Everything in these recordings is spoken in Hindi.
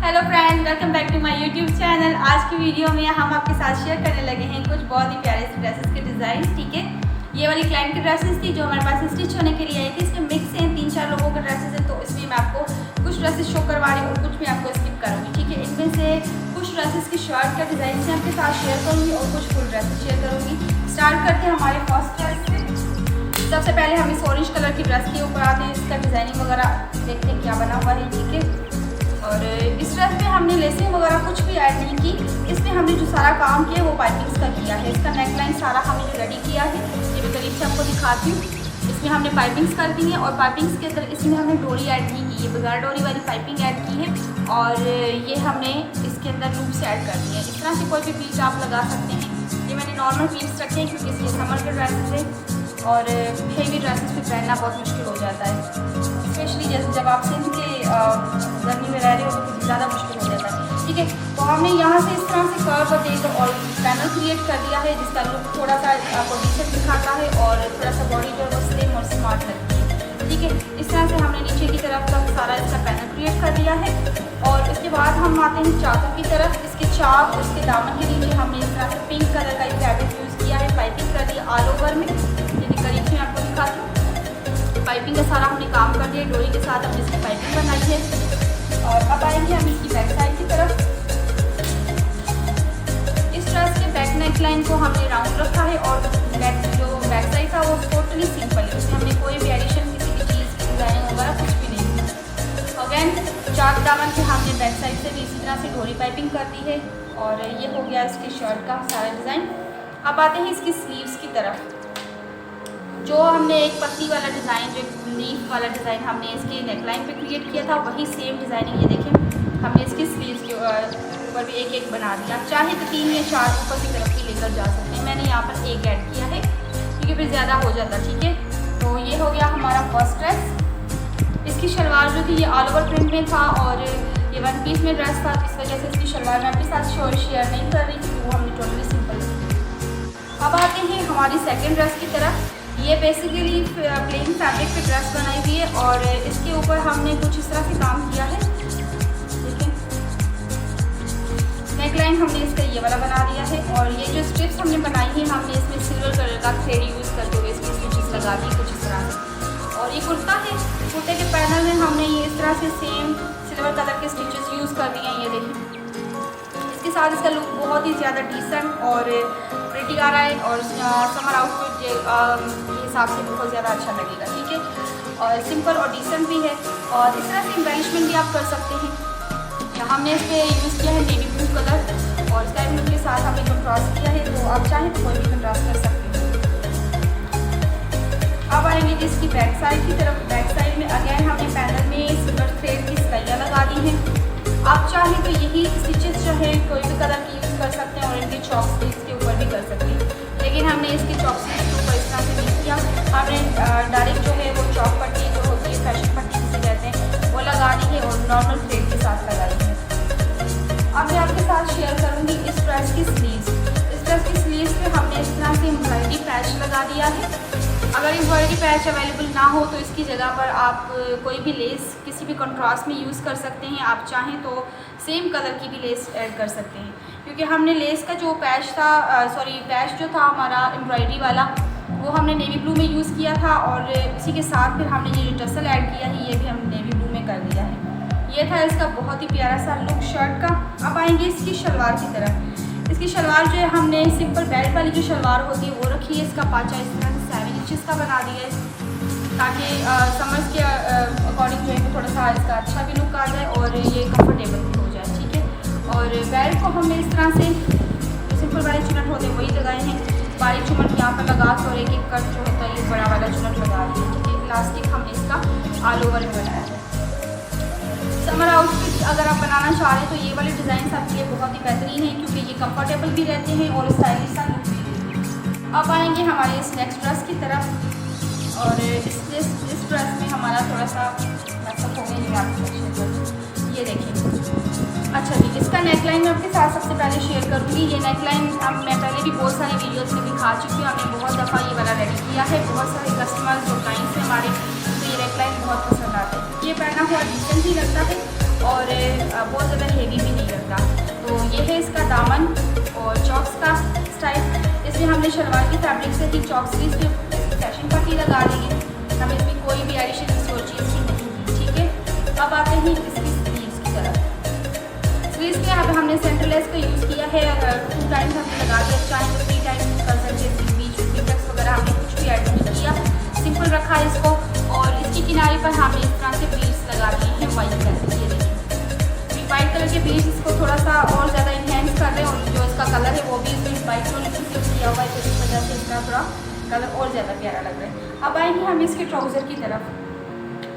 Hello friends, welcome back to my YouTube channel. आज की वीडियो में हम आपके साथ शेयर करने लगे हैं कुछ बहुत ही प्यारे से ड्रेसेस के डिज़ाइन। ठीक है, ये वाली क्लाइंट की ड्रेसेस थी जो हमारे पास स्टिच होने के लिए आई थी। इसमें मिक्स हैं, 3-4 लोगों का ड्रेसेस है, तो इसमें मैं आपको कुछ ड्रेसेस शो करवा रही हूँ और कुछ मैं आपको स्किप करूँगी। ठीक है, इनमें से कुछ ड्रेसेस की शर्ट का डिज़ाइन से आपके साथ शेयर करूँगी और कुछ फुल ड्रेसेस शेयर करूँगी। स्टार्ट करते हैं हमारे फर्स्ट ड्रेस से। सबसे पहले हम इस ऑरेंज कलर की ड्रेस के ऊपर आते हैं। इसका डिज़ाइनिंग वगैरह देखते हैं क्या बना हुआ है। ठीक है, और इस ड्रेस में हमने लेसिंग वगैरह कुछ भी ऐड नहीं की। इसमें हमने जो सारा काम किया वो पाइपिंग्स का किया है। इसका नेकलाइन सारा हमने रेडी किया है, ये मैं करीब से आपको दिखाती हूँ। इसमें हमने पाइपिंग्स कर दी है और पाइपिंग्स के अंदर इसमें हमने डोरी ऐड नहीं की, ये बगैर डोरी वाली पाइपिंग ऐड की है और ये हमने इसके अंदर लूप्स ऐड कर दी है। इस तरह से कोई भी पीस आप लगा सकते हैं। ये मैंने नॉर्मल पीस रखे हैं क्योंकि इसमें समर के ड्रेसेस है और हेवी ड्रेसेस भी पहनना बहुत मुश्किल हो जाता है, स्पेशली जैसे जब आप सिंध के गर्मी में रह रहे हो तो ज़्यादा मुश्किल हो जाता है। ठीक है, तो हमने यहाँ से इस तरह से कर्व देकर और पैनल क्रिएट कर दिया है जिसका लुक थोड़ा सा आपको डिसेंट दिखाता है और थोड़ा सा बॉडी जो है वो स्लिम और स्मार्ट लगती है। ठीक है, इस तरह से हमने नीचे की तरफ तक सारा इसका पैनल क्रिएट कर दिया है और इसके बाद हम आते हैं चाकों की तरफ। इसके चाक, इसके दामन के नीचे हमने इस तरह से पिंक कलर का फैब्रिक यूज़ किया है, पाइपिंग कर दी ऑल ओवर में। यदि करीब से आपको दिखाती हूँ, पाइपिंग का सारा हमने काम कर दिया, डोरी के साथ हमने इसकी पाइपिंग बनाई है। और अब आएंगे हम इसकी बैक साइड की तरफ। इस ड्रेस के बैक नेक लाइन को हमने राउंड रखा है और बैक साइड था वो टोटली सिंपल है, उसमें हमने कोई भी एडिशन किसी भी चीज़ की डिज़ाइनिंग वगैरह कुछ भी नहीं है। अगेन चाक दामन से हमने बैक साइड से भी इसी तरह से डोरी पाइपिंग कर दी है और ये हो गया इसकी शर्ट का सारा डिज़ाइन। अब आते हैं इसकी स्लीव्स की तरफ। जो हमने एक पत्ती वाला डिज़ाइन, जो लीफ वाला डिज़ाइन हमने इसके नेकलाइन पे क्रिएट किया था, वही सेम डिज़ाइनिंग ये देखें हमने इसके स्लीव्स के ऊपर भी एक एक बना दिया। आप चाहे तो 3 या 4 ऊपर की तरफ भी लेकर जा सकते हैं। मैंने यहाँ पर एक ऐड किया है क्योंकि फिर ज़्यादा हो जाता। ठीक है, तो ये हो गया हमारा फर्स्ट ड्रेस। इसकी शलवार जो थी ये ऑल ओवर प्रिंट में था और ये 1 पीस में ड्रेस था, इस वजह से इसकी शलवार मैं आपके साथ शेयर नहीं कर रही थी, वो हमने टोटली सिंपल की। अब आते हैं हमारी सेकेंड ड्रेस की तरफ। ये बेसिकली प्लेन फैब्रिक पे ड्रेस बनाई हुई है और इसके ऊपर हमने कुछ इस तरह से काम किया है। देखिए, नेकलाइन हमने इसका ये वाला बना दिया है और ये जो स्ट्रिप्स हमने बनाई है हमने इसमें सिल्वर कलर का थ्रेड यूज़ करते हुए इसमें स्टिचेस लगा दी कुछ इस तरह से। और ये कुर्ता है, कुर्ते के पैनल में हमने ये इस तरह से सेम सिल्वर कलर के स्टिचेस यूज़ कर दिए हैं। ये देखिए, इसके साथ इसका लुक बहुत ही ज़्यादा डिसेंट और प्रिटी आ रहा है और समर आउटफिट के हिसाब से बहुत ज़्यादा अच्छा लगेगा। ठीक है, और सिंपल और डिसेंट भी है और इस तरह से एम्बेलिशमेंट भी आप कर सकते हैं। यहाँ हमने इस पर यूज़ किया है नेवी ब्लू कलर और स्काई ब्लू के साथ हमने कंट्रास्ट किया है, तो आप चाहें तो कोई भी कंट्रास्ट कर सकते हैं। अब आएंगे इसकी बैक साइड की तरफ। बैक साइड में अगेन हमने पैनल में सिल्वर थ्रेड की सिलाइयाँ लगा दी हैं। आप चाहें तो यही स्टिचेस जो है कोई भी कलर की यूज़ कर सकते हैं और इनकी चॉक स्लीव्स के ऊपर भी कर सकते हैं, लेकिन हमने इसकी चॉक स्लीव्स के ऊपर इस तरह से नहीं किया। हमने डायरेक्ट जो है वो चॉक पट्टी जो होती है, फैशन पट्टी जिसे कहते हैं, वो लगा दी है और नॉर्मल थ्रेड के साथ लगाई है। अब मैं आपके साथ शेयर करूँगी इस ड्रेस की स्लीव्स। इस ड्रेस की स्लीव्स पे हमने इस तरह से एम्ब्रॉयडरी पैच लगा दिया है। अगर एम्ब्रॉयडरी पैच अवेलेबल ना हो तो इसकी जगह पर आप कोई भी लेस किसी भी कंट्रास्ट में यूज़ कर सकते हैं। आप चाहें तो सेम कलर की भी लेस ऐड कर सकते हैं, क्योंकि हमने लेस का जो पैच था पैच जो था हमारा एम्ब्रॉयडरी वाला, वो हमने नेवी ब्लू में यूज़ किया था और इसी के साथ फिर हमने ये जो टसल ऐड किया है ये भी हम नेवी ब्लू में कर दिया है। ये था इसका बहुत ही प्यारा सा लुक शर्ट का। अब आएंगे इसकी शलवार की तरफ। इसकी शलवार जो है हमने सिंपल बेल्ट वाली जो शलवार होती है वो रखी है। इसका पाँचा इस तरह से 7 इंचेस का बना दिया है ताकि समर्स के अकॉर्डिंग जो है थोड़ा सा इसका अच्छा भी लुक आ जाए और ये कंफर्टेबल भी हो जाए। ठीक है, और बेल्ट को हमने इस तरह से सिंपल वाले चुनट होते हैं वही लगाए हैं, बारीक चुनट यहाँ पर लगा के और एक एक कट जो होता है ये बड़ा वाला चुनट लगा दिया। ठीक है, इलास्टिक हमने इसका ऑल ओवर में बनाया है। समर आउटफिट अगर आप बनाना चाह रहे हैं तो ये वाले डिज़ाइन आपके लिए बहुत ही बेहतरीन है क्योंकि ये कंफर्टेबल भी रहते हैं और स्टाइलिश सा लुक भी है। अब आएंगे हमारे इस नेक्स्ट ड्रेस की तरफ और इस ड्रेस में हमारा थोड़ा सा मैसअप हो गया ये देखिए। अच्छा जी, इसका नेकलाइन मैं आपके साथ सबसे पहले शेयर करूँगी। ये नेकलाइन अब मैं पहले भी बहुत सारी वीडियोस में दिखा चुकी हूँ, हमने बहुत दफ़ा ये वाला रेडी किया है। बहुत सारे कस्टमर्स जो क्लाइंट्स हैं हमारे, तो ये नेकलाइन बहुत पसंद आता है। ये पहना हुआ डिसेंट भी लगता है और बहुत ज़्यादा हेवी भी नहीं लगता। तो ये है इसका दामन और चॉक्स का स्टाइल। इसमें हमने शलवार की फैब्रिक से ही चॉक स्लीव्स पे फैशन पट्टी लगा दी है, हमें इसमें कोई भी एडिशन किसी और चीज़ की नहीं दी। ठीक है, अब आते हैं इसकी स्लीव्स की तरफ। स्लीव्स के यहाँ पे हमने सेंटरलेस का यूज़ किया है, 2 टाइम्स हमने लगा दिया, चाहे तो 3 टाइम्स कर सकते हैं। बीच में पिटक्स वगैरह हमने कुछ भी ऐड नहीं किया, सिंपल रखा है इसको। और इसकी किनारे पर हमने इस तरह से बीड्स लगा दिए हैं वाइट कलर के। ये देखिए वाइट कलर के बीड्स इसको थोड़ा सा और ज़्यादा इन्हेंस कर रहे हैं, और जो इसका कलर है वो भी इसमें वाइट टोन यूज़ किया हुआ है, तो इस वजह से इसका थोड़ा कलर और ज़्यादा प्यारा लग रहा है। अब आएंगे हम इसके ट्राउज़र की तरफ।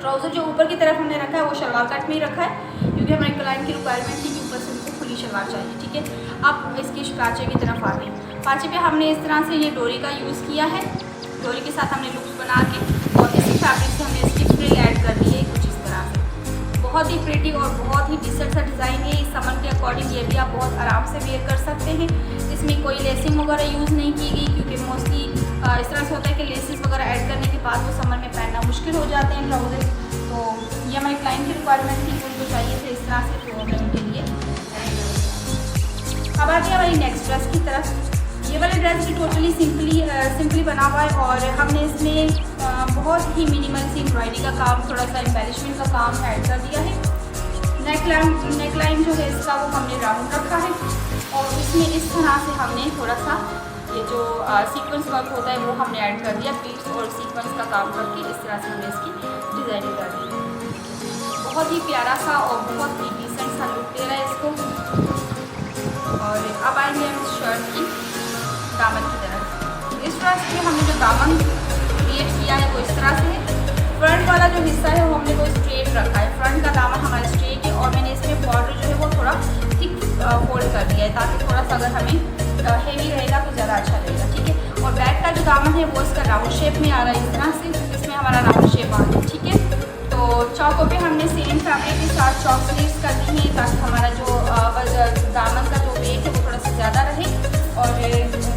ट्राउज़र जो ऊपर की तरफ हमने रखा है वो शलवार कट में ही रखा है, क्योंकि हमारे क्लाइंट की रिक्वायरमेंट थी कि ऊपर से उनको खुली शलवार चाहिए। ठीक है, अब इसकी पाँचे की तरफ आते हैं। पाँचे पे हमने इस तरह से ये डोरी का यूज़ किया है, डोरी के साथ हमने लूप्स बना के और इसी फैब्रिक से हमने इसकी फ्रिल ऐड कर दी है कुछ इस तरह से। बहुत ही प्रिटी और बहुत ही डिसेंट सा डिज़ाइन है। इस समर के अकॉर्डिंग ये भी आप बहुत आराम से वेयर कर सकते हैं। इसमें कोई लेसिंग वगैरह यूज़ नहीं की गई, क्योंकि मोस्टली इस तरह से होता है कि लेसिस वगैरह ऐड करने के बाद वो समर में पहनना मुश्किल हो जाते हैं ट्राउज़र। तो ये हमारे क्लाइंट की रिक्वायरमेंट थी, उनको चाहिए थे इस तरह से, तो हमने उनके लिए। अब आते हैं हमारी नेक्स्ट ड्रेस की तरफ। ये वाला ड्रेस भी टोटली सिंपली बना हुआ है, और हमने इसमें बहुत ही मिनिमल सी एम्ब्रॉयडरी का काम, थोड़ा सा एम्बेलिशमेंट का काम ऐड कर दिया है। नेकलाइन जो है इसका वो हमने राउंड रखा है, और इसमें इस तरह से हमने थोड़ा सा ये जो सीक्वेंस वर्क होता है वो हमने ऐड कर दिया। बीड्स और सीक्वेंस का काम करके इस तरह से हमने इसकी डिज़ाइनिंग कर दी। बहुत ही प्यारा सा और बहुत ही डिसेंट सा लुक दे रहा है इसको। और अब आएंगे हम इस शर्ट की दामन की तरफ। इस ड्रेस पे हमने जो दामन क्रिएट किया है वो इस तरह से है। फ्रंट वाला जो हिस्सा है वो हमने वो स्ट्रेट रखा है, फ्रंट का दामन हमारा स्ट्रेट है, और मैंने इसमें बॉर्डर जो है वो थोड़ा थिक फोल्ड कर दिया है, ताकि थोड़ा सा अगर हमें हेवी रहेगा तो ज़्यादा अच्छा रहेगा। ठीक है, और बैक का जो दामन है वो इसका राउंड शेप में आ रहा है इस तरह से, इसमें हमारा राउंड शेप आ रहा है। ठीक है, तो चौकों पे हमने सेम फैब्रिक के साथ चौक स्लीव्स कर दी हैं, ताकि हमारा जो दामन का जो वेट है वो थोड़ा सा ज़्यादा रहे और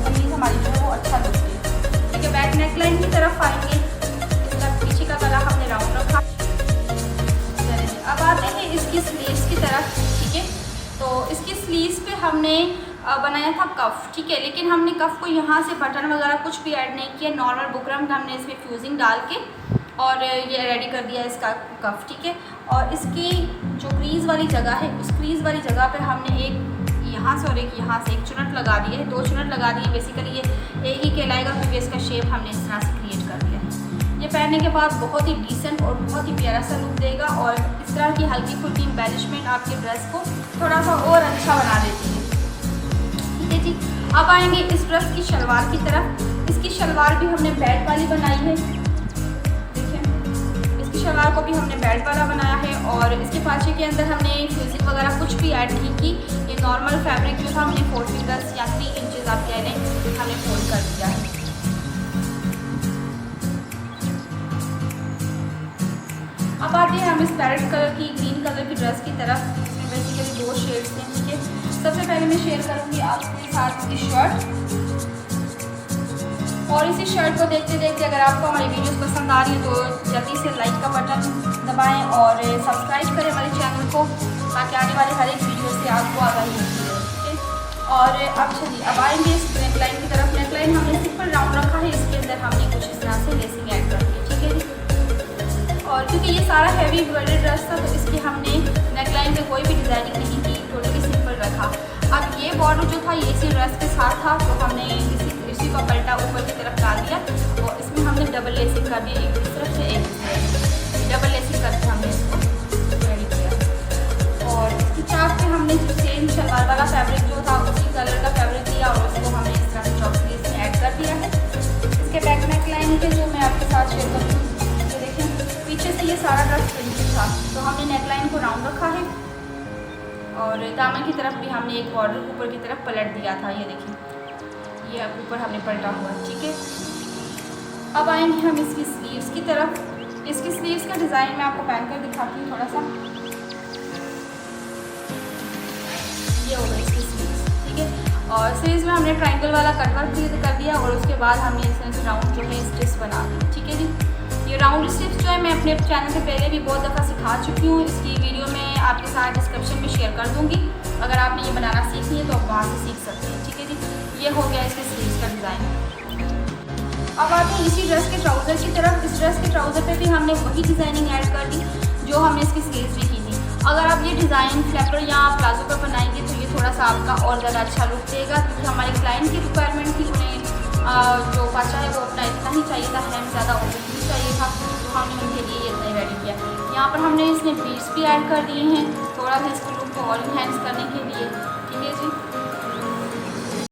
कमीज हमारी जो है वो अच्छा लुक दे। ठीक है, बैक नेक लाइन की तरफ आएंगे, इसका पीछे का गला हमने राउंड रखा। अब आते हैं इसकी स्लीव्स की तरफ। ठीक है, तो इसकी स्लीव्स पे हमने बनाया था कफ। ठीक है, लेकिन हमने कफ को यहाँ से बटन वगैरह कुछ भी ऐड नहीं किया, नॉर्मल बुकरम का हमने इसमें फ्यूजिंग डाल के और ये रेडी कर दिया इसका कफ। ठीक है, और इसकी जो क्रीज़ वाली जगह है उस क्रीज़ वाली जगह पे हमने एक यहाँ से और एक यहाँ से एक चुनट लगा दी है, 2 चुनट लगा दी है। बेसिकली ये एक ही कहलाएगा, क्योंकि इसका शेप हमने इस तरह से क्रिएट कर दिया है। ये पहनने के बाद बहुत ही डिसेंट और बहुत ही प्यारा सा लुक देगा, और इस तरह की हल्की फुल्की एम्बेलिशमेंट आपके ड्रेस को थोड़ा सा और अच्छा बना देती है। ठीक है जी, अब आएंगे इस ड्रेस की शलवार की तरफ। इसकी शलवार भी हमने बेल्ट वाली बनाई है। शलवार को भी हमने बेल्ट वाला बनाया है, और इसके पाछे के अंदर हमने फ्यूजिंग वगैरह कुछ भी ऐड नहीं की। ये नॉर्मल फैब्रिक जो था हमने 4 फिंगर्स या 3 इंचेस आप कह लें, हमने फोल्ड कर दिया है। अब आते हैं हम इस पैरेट कलर की ग्रीन कलर की ड्रेस की तरफ। इसमें बेसिकली 2 शेड्स हैं। ठीक है, सबसे पहले मैं शेयर करूँगी आपके साथ इसकी शर्ट, और इसी शर्ट को देखते देखते अगर आपको हमारी वीडियोस पसंद आ रही है तो जल्दी से लाइक का बटन दबाएं और सब्सक्राइब करें हमारे चैनल को, ताकि आने वाले हर एक वीडियो से आपको आगाही मिलती है। ठीक है, और अब चलिए अब आएंगे इस नेकलाइन की तरफ। नेकलाइन हमने सिंपल राउंड रखा है, इसके अंदर हमने कुछ इस तरह से लेसिंग ऐड कर दी। ठीक है जी, और क्योंकि ये सारा हैवी एम्ब्रॉयडरी ड्रेस था तो इसकी हमने नेकलाइन में कोई भी डिज़ाइनिंग नहीं की, टोटली सिंपल रखा। अब ये बॉर्डर जो था ये इसी ड्रेस के साथ था, तो हमने इसी का पलटा ऊपर की तरफ डाल दिया, और इसमें हमने डबल लेसिंग कर दी, एक इस तरफ से एक इस तरफ से डबल लेसिंग करके हमने इसको रेडी किया। और इसकी चाक पे हमने जो सेम शलवार वाला फैब्रिक जो था उसी कलर का फैब्रिक दिया, और उसको हमने इस तरह से चॉक स्लीव्स में ऐड कर दिया है। इसके बैक नेक लाइन के जो मैं आपके साथ शेयर करूँ, ये देखें पीछे से ये सारा ड्रेस प्रिंटेड था, तो हमने नेक लाइन को राउंड रखा है, और दामन की तरफ भी हमने एक बॉर्डर ऊपर की तरफ पलट दिया था। ये देखिए ये ऊपर हमने पलटा हुआ। ठीक है, अब आएंगे हम इसकी स्लीव्स की तरफ। इसकी स्लीव्स का डिज़ाइन मैं आपको पहन कर दिखाती हूँ थोड़ा सा। ये होगा इसकी स्लीव्स। ठीक है, और स्लीव्स में हमने ट्रायंगल वाला कटवर्क कर दिया, और उसके बाद हमने इसमें राउंड जो है स्टिच बना दी। ठीक है जी, ये राउंड स्टिच जो है मैं अपने चैनल से पहले भी बहुत दफ़ा सिखा चुकी हूँ। इसकी वीडियो में आपके साथ डिस्क्रिप्शन में शेयर कर दूँगी। अगर आपने ये बनाना सीखनी है तो आप वहाँ से सीख सकते हैं। ठीक है जी, ये हो गया इसके स्लीव्स का डिज़ाइन। अब आते हैं इसी ड्रेस के ट्राउज़र की तरफ। इस ड्रेस के ट्राउज़र पे भी हमने वही डिज़ाइनिंग ऐड कर दी जो हमने इसकी स्लीव्स में की थी। अगर आप ये डिज़ाइन फ्लैपर या प्लाजो पर बनाएंगे तो ये थोड़ा सा आपका और ज़्यादा अच्छा लुक देगा, क्योंकि हमारे क्लाइंट की रिक्वायरमेंट थी, उन्हें जो पाचा है वो अपना इतना ही चाहिए था, हेम ज़्यादा ओपन नहीं चाहिए था, तो हमने उनके लिए इतना ही रेडी किया। यहाँ पर हमने इसमें बीड्स भी ऐड कर दिए हैं थोड़ा सा इसको लुक को और इन्हेंस करने के लिए। ठीक है जी।